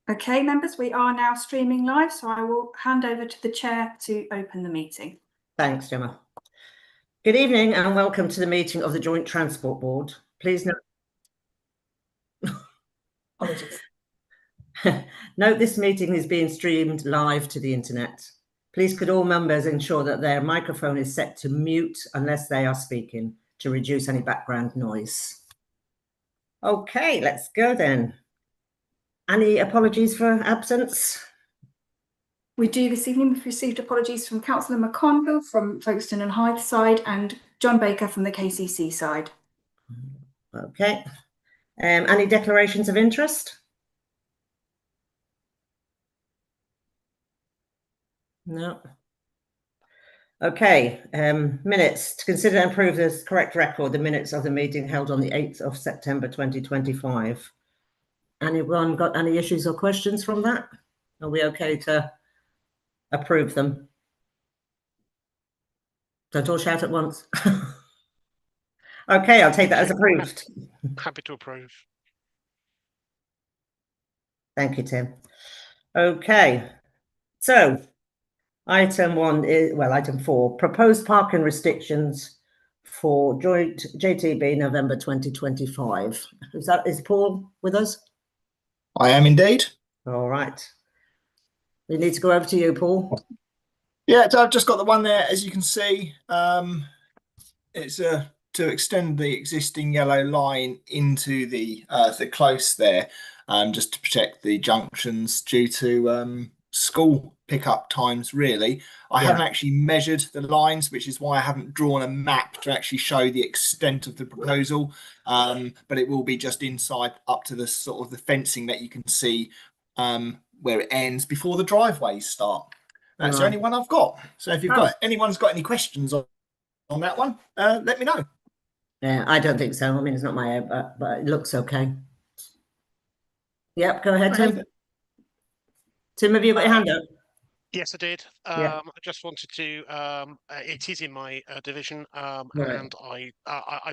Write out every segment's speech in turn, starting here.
Okay, members, we are now streaming live, so I will hand over to the chair to open the meeting. Thanks, Gemma. Good evening and welcome to the meeting of the Joint Transport Board. Please note, note this meeting is being streamed live to the internet. Please could all members ensure that their microphone is set to mute unless they are speaking to reduce any background noise. Okay, let's go then. Any apologies for absence? We do this evening. We've received apologies from Councillor McConville from Folkestone and Hythe side and John Baker from the KCC side. Okay. Any declarations of interest? No. Okay. Minutes. To consider and approve this correct record, the minutes of the meeting held on the 8th of September 2025. Anyone got any issues or questions from that? Are we okay to approve them? Don't all shout at once. Okay, I'll take that as approved. Happy to approve. Thank you, Tim. Okay, so item 4, proposed parking restrictions for joint JTB November 2025. Is Paul with us? I am indeed. All right. We need to go over to you, Paul. Yeah, so I've just got the one there, as you can see. It's to extend the existing yellow line into the close there, just to protect the junctions due to school pickup times, really. I haven't actually measured the lines, which is why I haven't drawn a map to actually show the extent of the proposal, but it will be just inside up to the sort of the fencing that you can see where it ends before the driveways start. That's the only one I've got. So if you've got anyone's got any questions on that one, let me know. Yeah, I don't think so. I mean, it's not my area, but it looks okay. Yep, go ahead, Tim. Tim, have you got your hand up? Yes, I did. I just wanted to. It is in my division, and I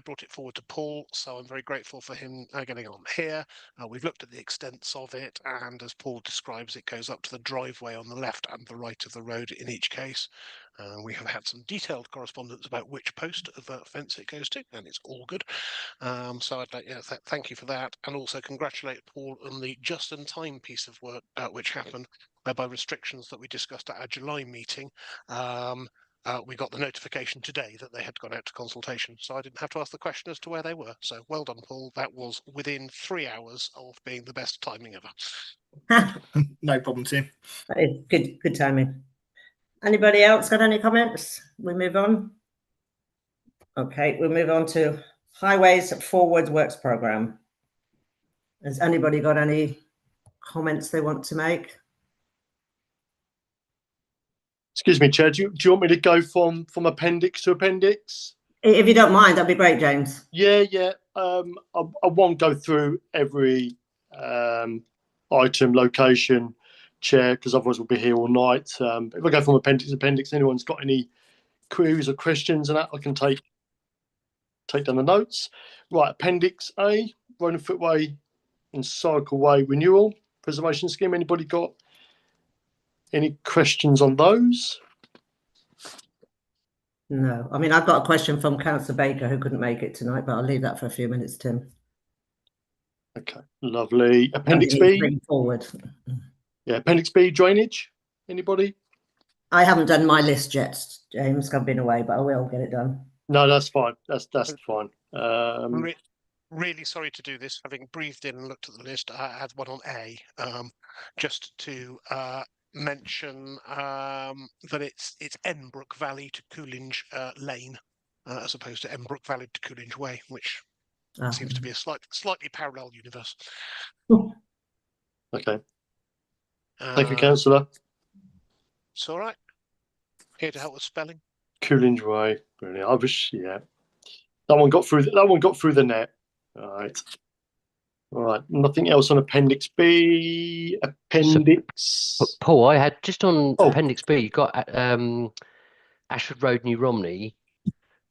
brought it forward to Paul, so I'm very grateful for him getting on here. We've looked at the extents of it, and as Paul describes, it goes up to the driveway on the left and the right of the road in each case. We have had some detailed correspondence about which post of fence it goes to, and it's all good. So I'd like thank you for that, and also congratulate Paul on the just-in-time piece of work which happened. By restrictions that we discussed at our July meeting, we got the notification today that they had gone out to consultation, so I didn't have to ask the question as to where they were. So well done, Paul. That was within 3 hours of being the best timing ever. No problem, Tim. That is good timing. Anybody else got any comments? We move on. Okay, we'll move on to Highways Forward Works Programme. Has anybody got any comments they want to make? Excuse me, Chair, do you want me to go from appendix to appendix? If you don't mind, that'd be great, James. Yeah. I won't go through every item, location, Chair, because otherwise we'll be here all night. If I go from appendix to appendix, anyone's got any queries or questions and that, I can take down the notes. Right, Appendix A, Road and Footway and Cycleway Renewal Preservation Scheme. Anybody got any questions on those? No. I mean, I've got a question from Councillor Baker, who couldn't make it tonight, but I'll leave that for a few minutes, Tim. Okay, lovely. Appendix B. Bring forward. Yeah, Appendix B, drainage. Anybody? I haven't done my list yet, James. I've been away, but I will get it done. No, that's fine. That's fine. Really sorry to do this. Having breathed in and looked at the list, I had one on A, just to mention that it's Enbrook Valley to Coolidge Lane, as opposed to Enbrook Valley to Coolidge Way, which seems to be a slightly parallel universe. Okay. Thank you, Councillor. It's all right. Here to help with spelling. Coolidge Way. Brilliant. I wish, yeah. That one got through the net. All right. Nothing else on Appendix B. Appendix. So, Paul, I had just on Appendix B. You got Ashford Road, New Romney.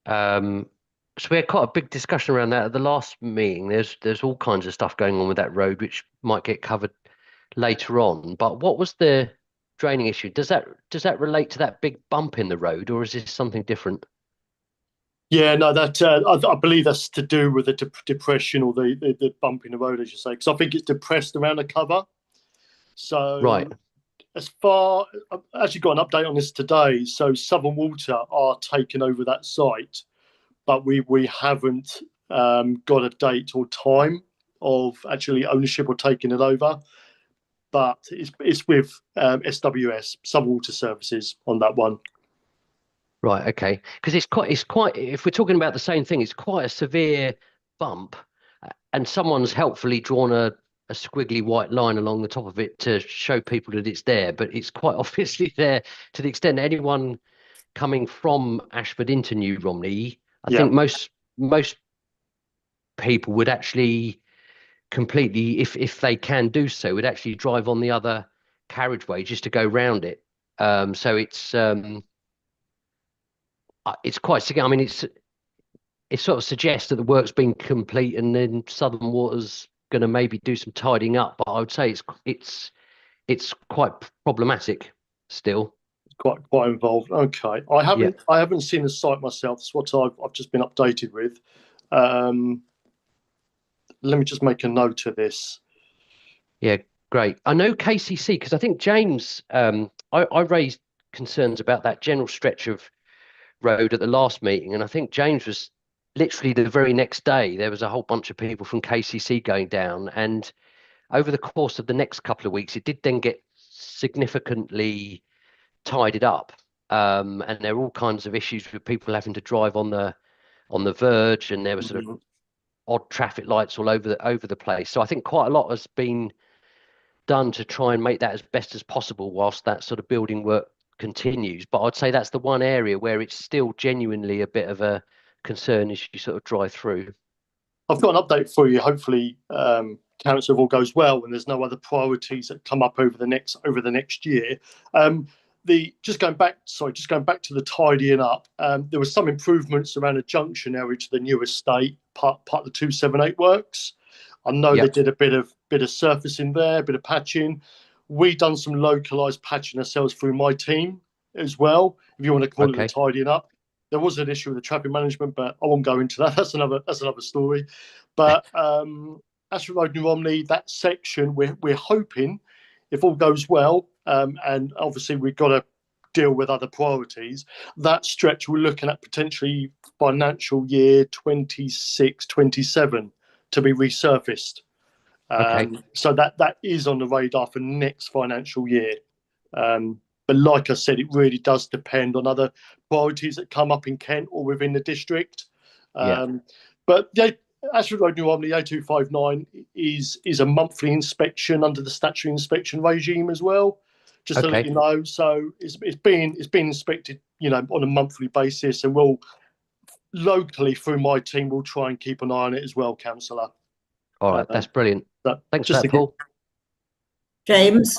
So we had quite a big discussion around that at the last meeting. There's all kinds of stuff going on with that road, which might get covered later on. But what was the draining issue? Does that relate to that big bump in the road, or is this something different? Yeah, no, that I believe that's to do with the depression or the bump in the road, as you say, because I think it's depressed around the cover. So Right. I've actually got an update on this today. So Southern Water are taking over that site, but we haven't got a date or time of actually ownership or taking it over. But it's with SWS, Southern Water Services, on that one. Right, okay. Because it's quite, if we're talking about the same thing, it's quite a severe bump, and someone's helpfully drawn a squiggly white line along the top of it to show people that it's there, but it's quite obviously there to the extent that anyone coming from Ashford into New Romney, I think most people would actually completely, if they can do so, would actually drive on the other carriageway just to go round it. So it's quite significant. I mean, it sort of suggests that the work's been complete and then Southern Water's going to maybe do some tidying up. But I would say it's quite problematic still. Quite involved. Okay, I haven't seen the site myself. That's what I've just been updated with. Let me just make a note of this. Yeah, great. I know KCC because I think James, I raised concerns about that general stretch of road at the last meeting, and I think James was literally the very next day. There was a whole bunch of people from KCC going down, and over the course of the next couple of weeks, it did then get significantly tidied up, and there were all kinds of issues with people having to drive on the verge, and there were sort of odd traffic lights all over the place. So I think quite a lot has been done to try and make that as best as possible whilst that sort of building work continues. But I'd say that's the one area where it's still genuinely a bit of a concern as you sort of drive through. I've got an update for you. Hopefully, council, if all goes well, and there's no other priorities that come up over the next year. Just going back to the tidying up. There were some improvements around the junction area to the new estate, part of the 278 works. I know they did a bit of surfacing there, a bit of patching. We done some localized patching ourselves through my team as well, if you want to call it the tidying up. There was an issue with the traffic management, but I won't go into that. That's another story. But Ashford Road, New Romney, that section, we're hoping, if all goes well, and obviously we've got to deal with other priorities, that stretch we're looking at potentially financial year 26, 27 to be resurfaced. So that is on the radar for next financial year. But like I said, it really does depend on other priorities that come up in Kent or within the district. But Ashford Road, New Romney, A259 is a monthly inspection under the statutory inspection regime as well. Just to let you know, so it's been inspected, on a monthly basis, and we'll locally through my team will try and keep an eye on it as well, councillor. All right, that's brilliant. Thanks for that, Paul. James.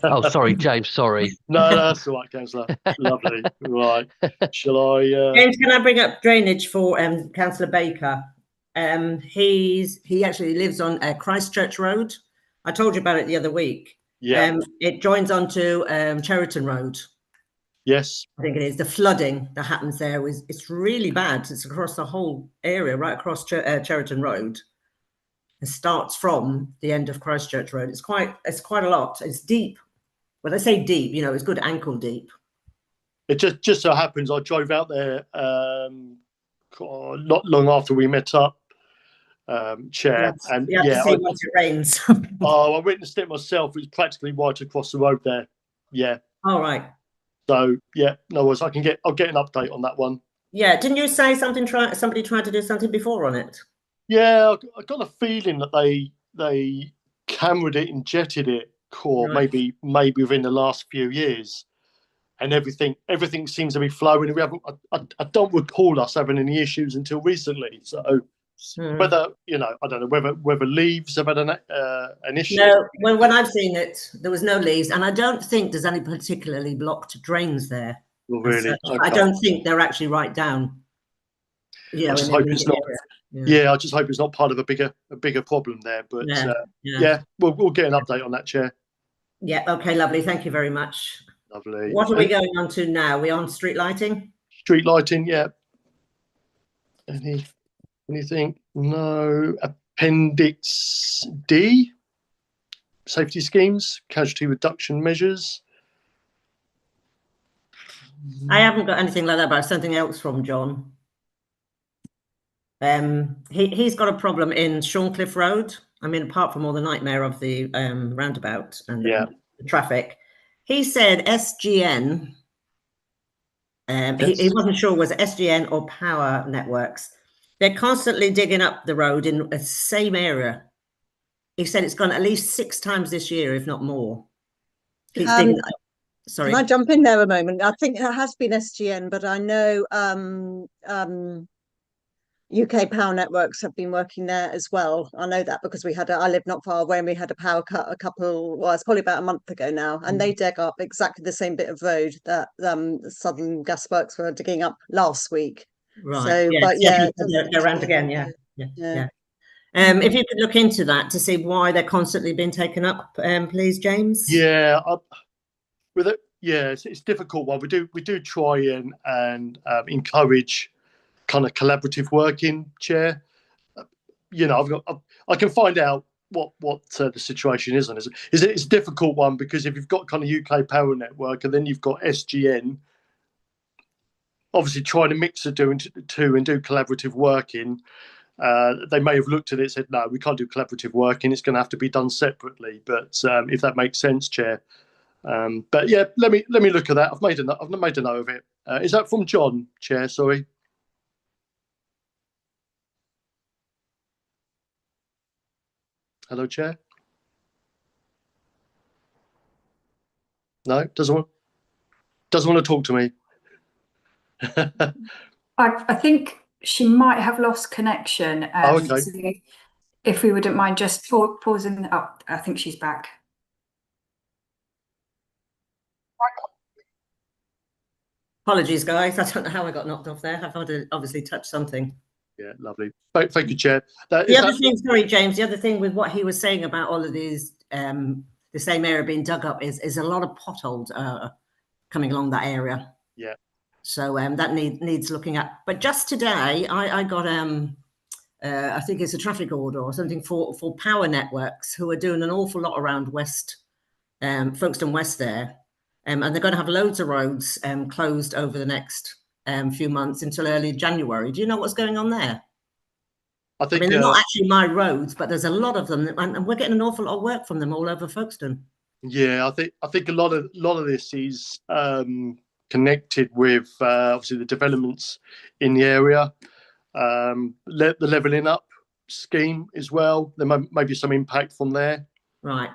Oh, sorry, James. Sorry. No, that's all right, councillor. Lovely. Right. Shall I? James, can I bring up drainage for Councillor Baker? He actually lives on Christchurch Road. I told you about it the other week. Yeah. It joins onto Cheriton Road. Yes. I think it is. The flooding that happens there it's really bad. It's across the whole area, right across Cheriton Road. It starts from the end of Christchurch Road. It's quite a lot. It's deep. When I say deep, it's good ankle deep. It just so happens I drove out there not long after we met up, Chair. And you have to see once it rains. I witnessed it myself. It was practically right across the road there. Yeah. All right. So yeah, no worries. I'll get an update on that one. Yeah. Didn't you say somebody tried to do something before on it? Yeah, I got a feeling that they cameraed it and jetted it, maybe within the last few years, and everything seems to be flowing. I don't recall us having any issues until recently. So whether I don't know whether leaves have had an issue. No, when I've seen it, there was no leaves, and I don't think there's any particularly blocked drains there. Well, really, I don't think they're actually right down. I just hope it's not. Yeah, I just hope it's not part of a bigger problem there. But yeah, we'll get an update on that, Chair. Yeah. Okay. Lovely. Thank you very much. Lovely. What are we going on to now? We're on street lighting. Street lighting. Yeah. Anything? No. Appendix D. Safety schemes, casualty reduction measures. I haven't got anything like that, but something else from John. He's got a problem in Shorncliffe Road. I mean, apart from all the nightmare of the roundabout and the traffic, he said SGN. He wasn't sure was it SGN or Power Networks. They're constantly digging up the road in the same area. He said it's gone at least 6 times this year, if not more. He's digging. Sorry. Can I jump in there a moment? I think it has been SGN, but I know UK Power Networks have been working there as well. I know that because I live not far away and we had a power cut it's probably about a month ago now, and they dug up exactly the same bit of road that Southern Gasworks were digging up last week. Right. So, yeah, they're around again. Yeah. If you could look into that to see why they're constantly being taken up, please, James. Yeah, with it, it's a difficult one. We do try and encourage kind of collaborative working, Chair. I can find out what the situation is on it. It's a difficult one because if you've got kind of UK Power Network and then you've got SGN, obviously trying to mix the two and do collaborative working. They may have looked at it and said, no, we can't do collaborative working. It's going to have to be done separately. But if that makes sense, Chair. But yeah, let me look at that. I've made a note of it. Is that from John, Chair? Sorry. Hello, Chair. No, doesn't want to talk to me. I think she might have lost connection. Okay. So if we wouldn't mind just pausing up, I think she's back. Apologies, guys. I don't know how I got knocked off there. I've obviously touched something. Yeah, lovely. Thank you, Chair. Sorry, James. The other thing with what he was saying about all of these, the same area being dug up is a lot of potholes coming along that area. Yeah. So that needs looking at. But just today, I got I think it's a traffic order or something for Power Networks, who are doing an awful lot around Folkestone West there, and they're going to have loads of roads closed over the next few months until early January. Do you know what's going on there? I mean, they're not actually my roads, but there's a lot of them, and we're getting an awful lot of work from them all over Folkestone. Yeah, I think a lot of this is connected with obviously the developments in the area, the levelling up scheme as well. There may be some impact from there. Right.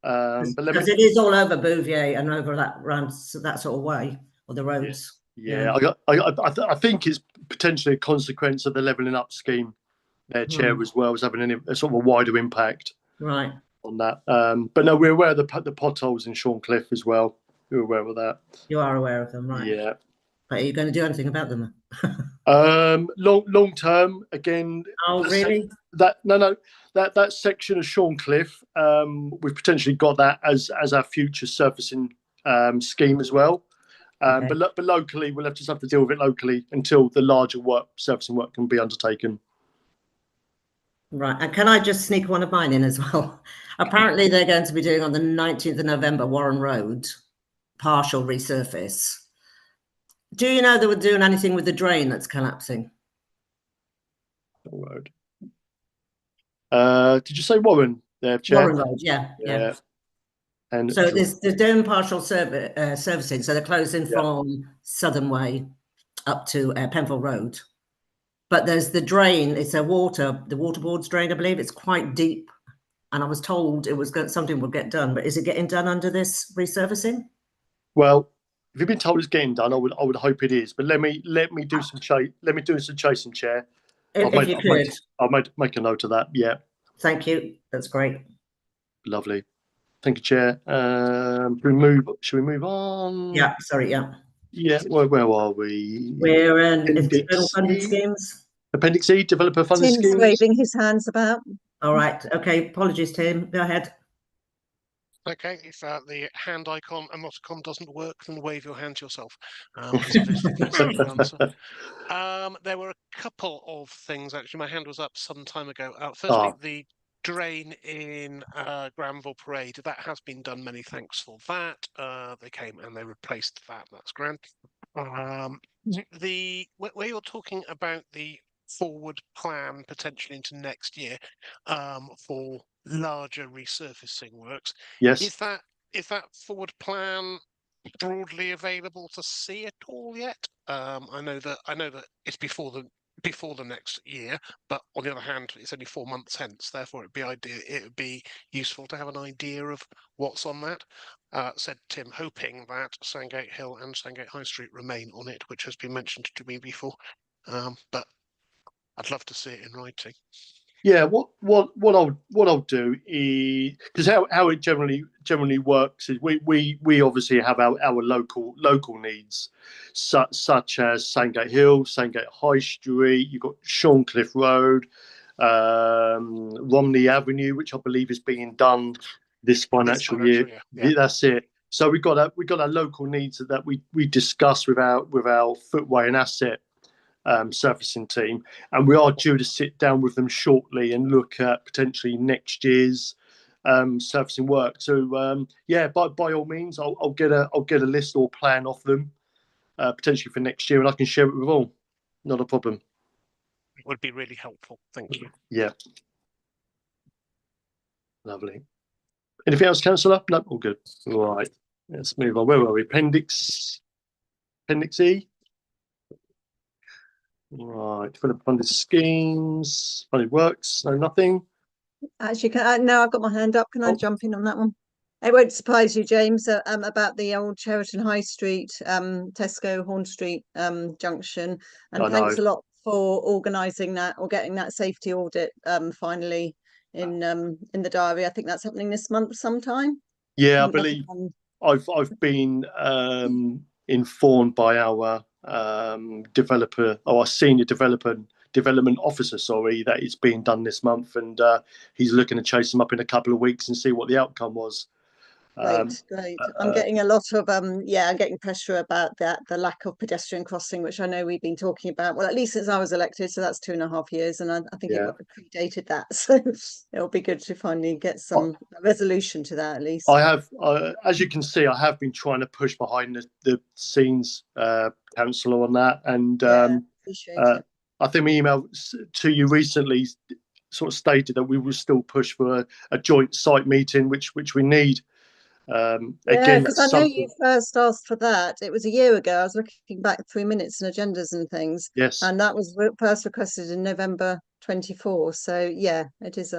Because it is all over Bouvier and over around that sort of way, or the roads. Yeah. I think it's potentially a consequence of the levelling up scheme. Their Chair as well as having a sort of a wider impact. Right. On that. But no, we're aware of the potholes in Shorncliffe as well. We're aware of that. You are aware of them, right? Yeah. But are you going to do anything about them? Long term, again. Oh, really? That section of Shorncliffe, we've potentially got that as our future surfacing scheme as well. Okay. But locally, we'll just have to deal with it locally until the larger surfacing work can be undertaken. Right, and can I just sneak one of mine in as well? Apparently they're going to be doing on the 19th of November, Warren Road, partial resurface. Do you know they were doing anything with the drain that's collapsing? Road. Did you say Warren there, Chair? Warren Road, yeah. And so they're doing partial servicing, so they're closing from Southern Way up to Penville Road. But there's the drain. It's the waterboards drain, I believe. It's quite deep, and I was told something would get done. But is it getting done under this resurfacing? Well, if you've been told it's getting done, I would hope it is. But let me do some chasing, Chair. If you could, I'll make a note of that. Yeah. Thank you. That's great. Lovely. Thank you, Chair. Should we move on? Yeah. Sorry. Yeah. Yeah. Where are we? We're in external funding schemes. Appendix E, developer funded Tim's schemes. waving his hands about. All right. Okay. Apologies, Tim. Go ahead. Okay, if the hand icon emoticon doesn't work, then wave your hand to yourself. Is obviously the standard answer. There were a couple of things actually. My hand was up some time ago. Firstly, the drain in Granville Parade, that has been done. Many thanks for that. They came and they replaced that. That's grand. Where you're talking about the forward plan potentially into next year for larger resurfacing works, Yes. is that forward plan broadly available to see at all yet? I know that it's before the next year, but on the other hand, it's only 4 months hence. Therefore, it would be useful to have an idea of what's on that. Said Tim, hoping that Sandgate Hill and Sandgate High Street remain on it, which has been mentioned to me before. But I'd love to see it in writing. Yeah, what I'll do is, because how it generally works is we obviously have our local needs, such as Sandgate Hill, Sandgate High Street. You've got Shorncliffe Road, Romney Avenue, which I believe is being done this financial year. Yeah. That's it. So we got our local needs that we discuss with our footway and asset surfacing team, and we are due to sit down with them shortly and look at potentially next year's surfacing work. So by all means, I'll get a list or plan off them potentially for next year, and I can share it with all. Not a problem. It would be really helpful. Thank you. Yeah. Lovely. Anything else, Councillor? No, all good. All right. Let's move on. Where were we? Appendix E. Right, develop funded schemes, funded works, no nothing. Actually, no, I've got my hand up. Can I jump in on that one? It won't surprise you, James, about the old Cheriton High Street, Tesco Horn Street junction. And thanks a lot for organising that or getting that safety audit finally in the diary. I think that's happening this month sometime. Yeah, I believe I've been informed by our developer, or our senior development officer, sorry, that it's being done this month, and he's looking to chase them up in a couple of weeks and see what the outcome was. Great. I'm getting a lot of I'm getting pressure about that, the lack of pedestrian crossing, which I know we've been talking about, well, at least since I was elected, so that's 2.5 years, and I think it predated that, so it'll be good to finally get some resolution to that at least. I have, as you can see, I have been trying to push behind the scenes, councillor, on that, and appreciate it. I think my email to you recently sort of stated that we will still push for a joint site meeting, which we need. Again, because I know you first asked for that. It was a year ago. I was looking back through minutes and agendas and things. Yes. And that was first requested in November 24. So yeah, it is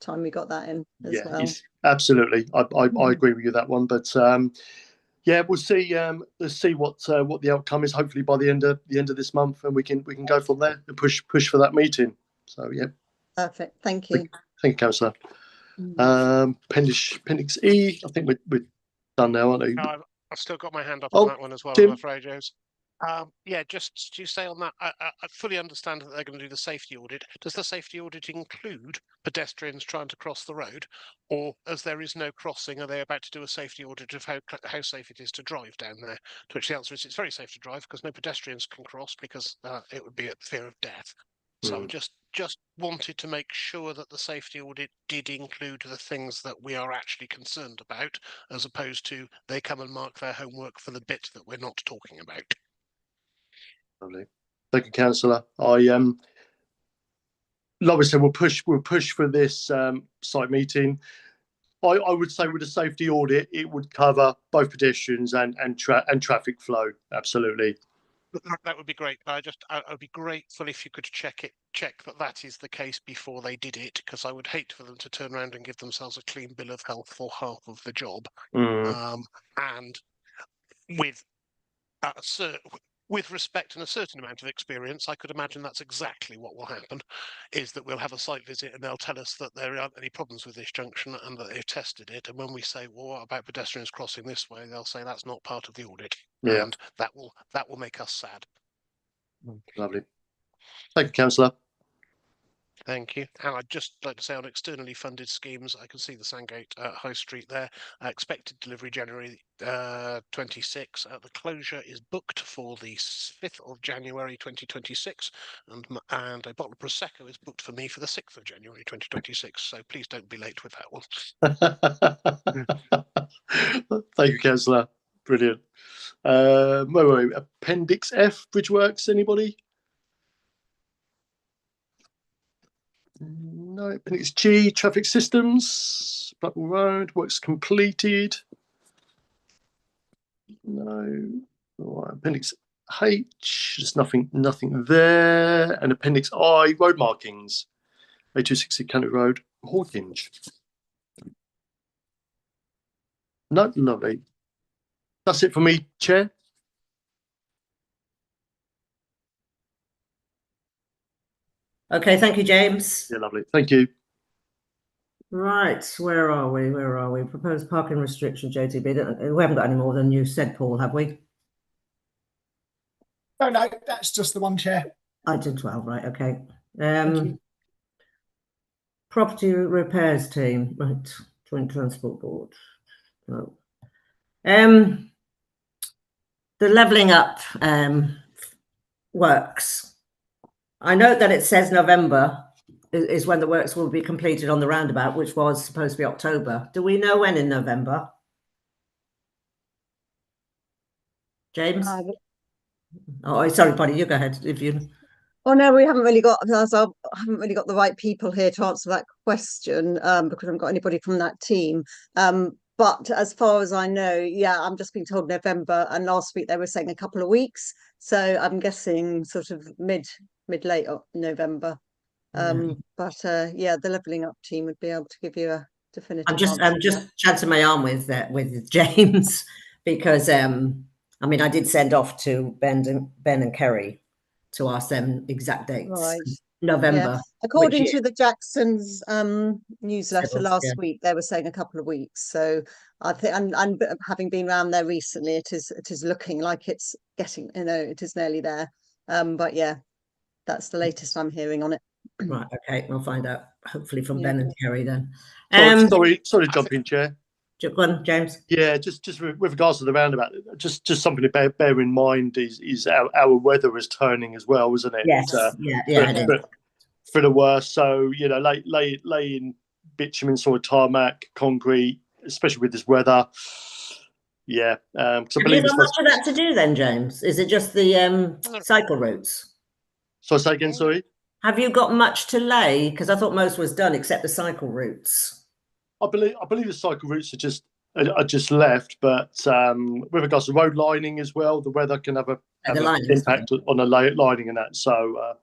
time we got that in as well. Absolutely. I agree with you that one. But we'll see. Let's see what the outcome is. Hopefully by the end of this month, and we can go from there and push for that meeting. So yeah. Perfect. Thank you. Thank you, Councillor. Appendix E. I think we're done now, aren't we? No, I've still got my hand up on that one as well, Tim? I'm afraid, James. Just to say on that, I fully understand that they're going to do the safety audit. Does the safety audit include pedestrians trying to cross the road, or as there is no crossing, are they about to do a safety audit of how safe it is to drive down there? To which the answer is it's very safe to drive because no pedestrians can cross because it would be at fear of death. So I just wanted to make sure that the safety audit did include the things that we are actually concerned about, as opposed to they come and mark their homework for the bit that we're not talking about. Lovely. Thank you, Councillor. Like I said, we'll push for this site meeting. I would say with a safety audit, it would cover both pedestrians and traffic flow. Absolutely. That would be great. I'd be grateful if you could check that is the case before they did it, because I would hate for them to turn around and give themselves a clean bill of health for half of the job. And with respect and a certain amount of experience, I could imagine that's exactly what will happen, is that we'll have a site visit and they'll tell us that there aren't any problems with this junction and that they've tested it. And when we say, well, what about pedestrians crossing this way? They'll say that's not part of the audit. Yeah. And that will make us sad. Lovely. Thank you, Councillor. Thank you. And I'd just like to say on externally funded schemes, I can see the Sandgate High Street there. Expected delivery January 26. The closure is booked for the 5th of January 2026. And a bottle of Prosecco is booked for me for the 6th of January 2026. So please don't be late with that one. Thank you, Councillor. Brilliant. Wait. Appendix F, Bridgeworks, anybody? No. Appendix G, Traffic Systems, Blackwell Road, works completed. No. All right. Appendix H, there's nothing there. And Appendix I, road markings, A260 Cannock Road, Hawkinge. No, lovely. That's it for me, Chair. Okay, thank you, James. Yeah, lovely. Thank you. Right, where are we? Where are we? Proposed parking restriction, JTB. We haven't got any more than you said, Paul, have we? No, that's just the one, Chair. Item 12, right, okay. Thank you. Property repairs team, right, Joint Transport Board. No. The levelling up works. I note that it says November is when the works will be completed on the roundabout, which was supposed to be October. Do we know when in November? James? Oh, sorry, Polly, you go ahead if you. Oh no, we haven't really got. I haven't really got the right people here to answer that question because I haven't got anybody from that team. But as far as I know, yeah, I'm just being told November, and last week they were saying a couple of weeks. So I'm guessing sort of mid late November. But yeah, the levelling up team would be able to give you a definitive answer. I'm just chancing my arm with James because I mean I did send off to Ben and Kerry to ask them exact dates. Right. November. Yeah. According to the Jacksons newsletter last week, they were saying a couple of weeks. So I think, and having been around there recently, it is looking like it's getting, it is nearly there. But yeah, that's the latest I'm hearing on it. Right. Okay. We'll find out hopefully from Ben and Kerry then. Sorry to jump in, Chair. Go on, James. Yeah, just with regards to the roundabout, just something to bear in mind is our weather is turning as well, isn't it? Yes. For the worst. So laying bitumen, sort of tarmac, concrete, especially with this weather. Yeah. Have you got much of that to do then, James? Is it just the cycle routes? So say again, sorry. Have you got much to lay? Because I thought most was done except the cycle routes. I believe the cycle routes are just left, but with regards to road lining as well, the weather can have an impact on the lining and that. So,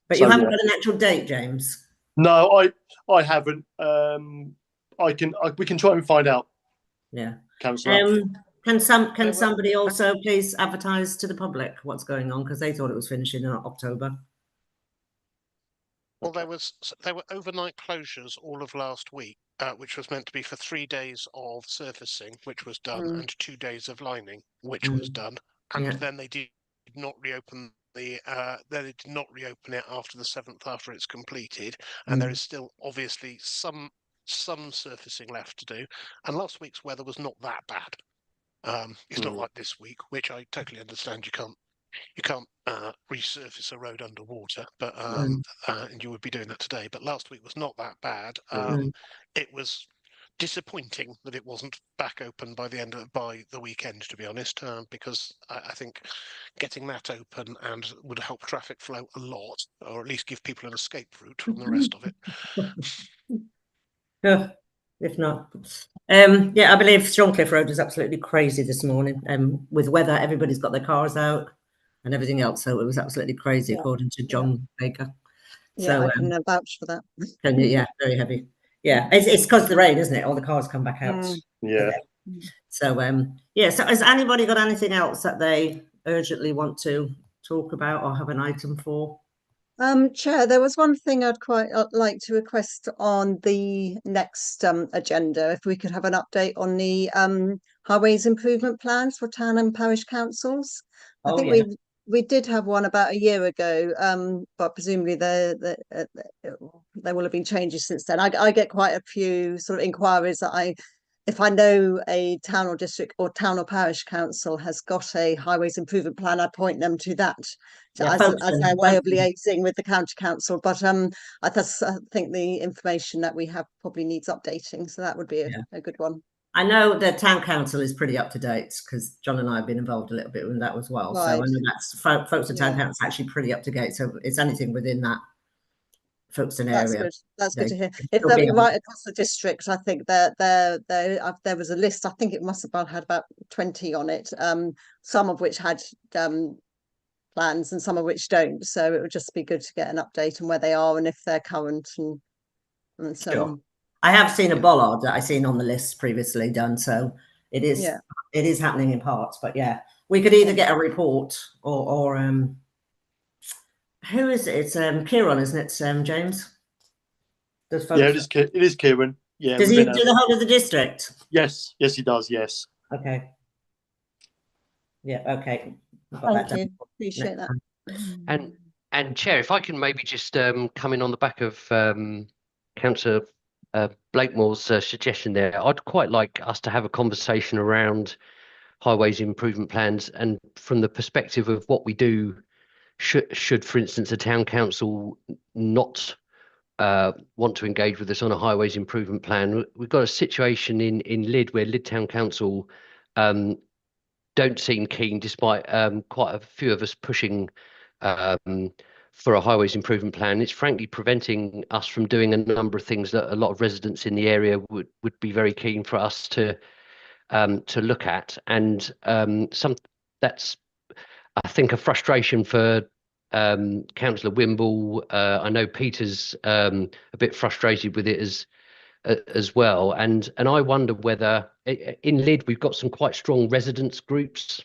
but you haven't got an actual date, James. No, I haven't. We can try and find out. Yeah, Councillor. Can somebody also please advertise to the public what's going on, because they thought it was finishing in October. Well, there were overnight closures all of last week, which was meant to be for 3 days of surfacing, which was done, and 2 days of lining, which was done, and then they did not reopen they did not reopen it after the 7th after it's completed, and there is still obviously some surfacing left to do. And last week's weather was not that bad. It's not like this week, which I totally understand. You can't resurface a road underwater, but and you would be doing that today. But last week was not that bad. It was disappointing that it wasn't back open by the weekend, to be honest, because I think getting that open and would help traffic flow a lot, or at least give people an escape route from the rest of it. Yeah, if not. Yeah, I believe Strongcliffe Road is absolutely crazy this morning. With weather, everybody's got their cars out and everything else, so it was absolutely crazy, according to John Baker. Yeah, so, I can vouch for that. Yeah, very heavy. Yeah, it's because of the rain, isn't it? All the cars come back out. Yeah. So yeah. So has anybody got anything else that they urgently want to talk about or have an item for? Chair, there was one thing I'd quite like to request on the next agenda, if we could have an update on the highways improvement plans for town and parish councils. I think we did have one about a year ago, but presumably there will have been changes since then. I get quite a few sort of inquiries that if I know a town or district or town or parish council has got a highways improvement plan, I point them to that Yeah, as Folkestone. their way of liaising with the county council. But I think the information that we have probably needs updating, so that would be a good one. I know the town council is pretty up to date because John and I have been involved a little bit with that as well. So I Right. know that's Folkestone town council is actually pretty up to date. So it's anything within that Folkestone That's area. good. That's good to hear. Can If still they'll be be on. right across the district, I think there was a list. I think it must have had about 20 on it. Some of which had plans and some of which don't. So it would just be good to get an update on where they are and if they're current and so Sure. on. I have seen a bollard that I've seen on the list previously done, so it is happening in parts. But yeah, we could either get a report or who is it? It's Kieran, isn't it, James? Yeah, it is Kieran. Yeah. Does he do the whole of the district? Yes, he does. Yes. Okay. Yeah. Okay. Thank you. Appreciate that. And Chair, if I can maybe just come in on the back of Councillor Blakemore's suggestion there, I'd quite like us to have a conversation around highways improvement plans, and from the perspective of what we do, should for instance, a town council not want to engage with us on a highways improvement plan. We've got a situation in Lydd where Lydd Town Council don't seem keen, despite quite a few of us pushing for a highways improvement plan. It's frankly preventing us from doing a number of things that a lot of residents in the area would be very keen for us to look at. And that's, I think, a frustration for Councillor Wimble. I know Peter's a bit frustrated with it as well. And I wonder whether in Lydd we've got some quite strong residents groups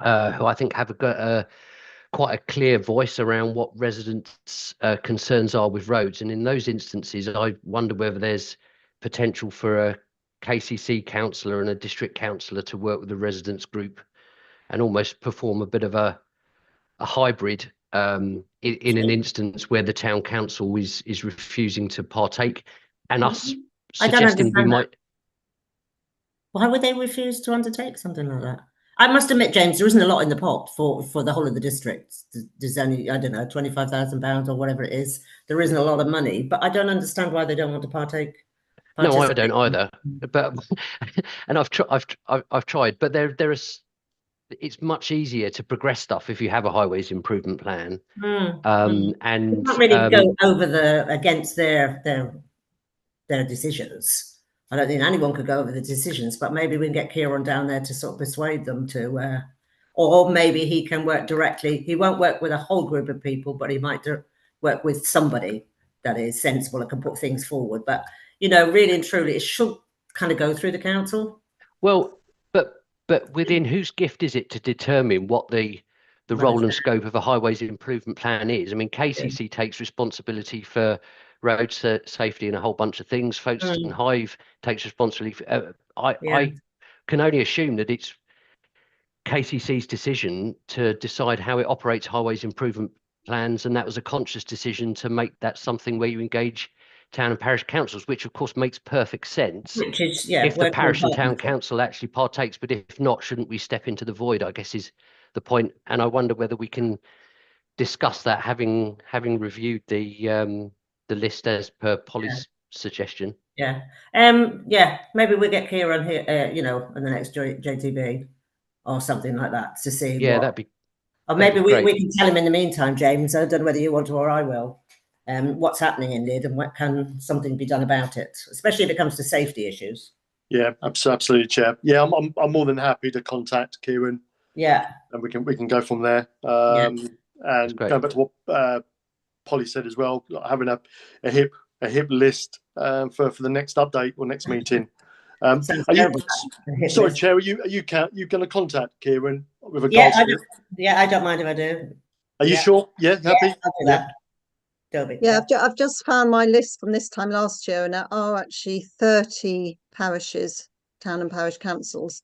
who I think have quite a clear voice around what residents' concerns are with roads. And in those instances, I wonder whether there's potential for a KCC councillor and a district councillor to work with the residents group and almost perform a bit of a hybrid in an instance where the town council is refusing to partake, and us suggesting we might. Why would they refuse to undertake something like that? I must admit, James, there isn't a lot in the pot for the whole of the district. There's only, I don't know, £25,000 or whatever it is. There isn't a lot of money, but I don't understand why they don't want to partake. No, I don't either. But and I've tried, but there is. It's much easier to progress stuff if you have a highways improvement plan. And you can't really go over against their decisions. I don't think anyone could go over the decisions, but maybe we can get Kieran down there to sort of persuade them to, or maybe he can work directly. He won't work with a whole group of people, but he might work with somebody that is sensible and can put things forward. But, you know, really and truly, it should kind of go through the council. Well, but within whose gift is it to determine what the role and scope of a highways improvement plan is? I mean, KCC takes responsibility for road safety and a whole bunch of things. Folkestone Hythe takes responsibility for, I can only assume that it's KCC's decision to decide how it operates highways improvement plans, and that was a conscious decision to make that something where you engage town and parish councils, which of course makes perfect sense. Which is, if the parish and town council actually partakes, but if not, shouldn't we step into the void, I guess is the point. And I wonder whether we can discuss that, having reviewed the list as per Polly's suggestion. Yeah, maybe we'll get Kieran here, you know, in the next JTB or something like that to see. Yeah, that'd be. Or maybe we can tell him in the meantime, James. I don't know whether you want to or I will. What's happening in Lydd and what can something be done about it, especially if it comes to safety issues. Yeah, absolutely, Chair. Yeah, I'm more than happy to contact Kieran. Yeah, and we can go from there. And going back to what Polly said as well, having a hip list for the next update or next meeting. Sorry, Chair, are you going to contact Kieran with regards to this? Yeah, I don't mind if I do. Are you sure? Yeah, happy? Yeah, I'll do that. I've just found my list from this time last year, and there are actually 30 parishes, town and parish councils,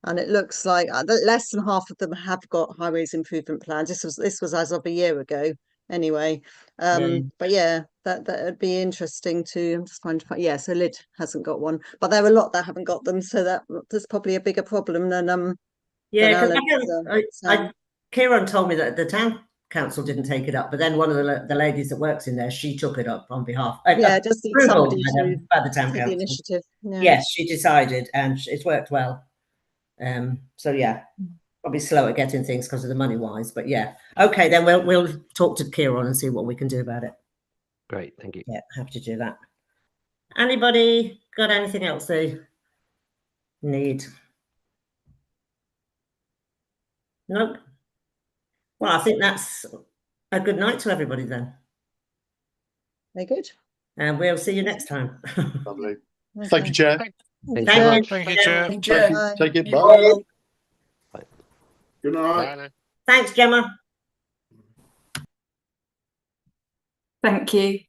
And it looks like less than half of them have got highways improvement plans. This was as of a year ago, anyway. But yeah, that would be interesting to. I'm just trying to find. Yeah, so Lyd hasn't got one, but there are a lot that haven't got them. So there's probably a bigger problem than Yeah, than because Kieran told me that the town council didn't take it up, but then one of the ladies that works in there, she took it up on behalf. Yeah, just need somebody to by the town take the council. initiative. Yeah. Yes, she decided, and it's worked well. So yeah, probably slow at getting things because of the money wise, but yeah. Okay, then we'll talk to Kieran and see what we can do about it. Great, thank you. Yeah, happy to do that. Anybody got anything else they need? Nope. Well, I think that's a good night to everybody then. Very good. And we'll see you next time. Lovely. Okay. Thank you, Chair. Thank Thank you. you. Thank you, Chair. Thank you. Bye. Take it. Bye. Bye. Good night. Bye now. Thanks, Gemma. Thank you.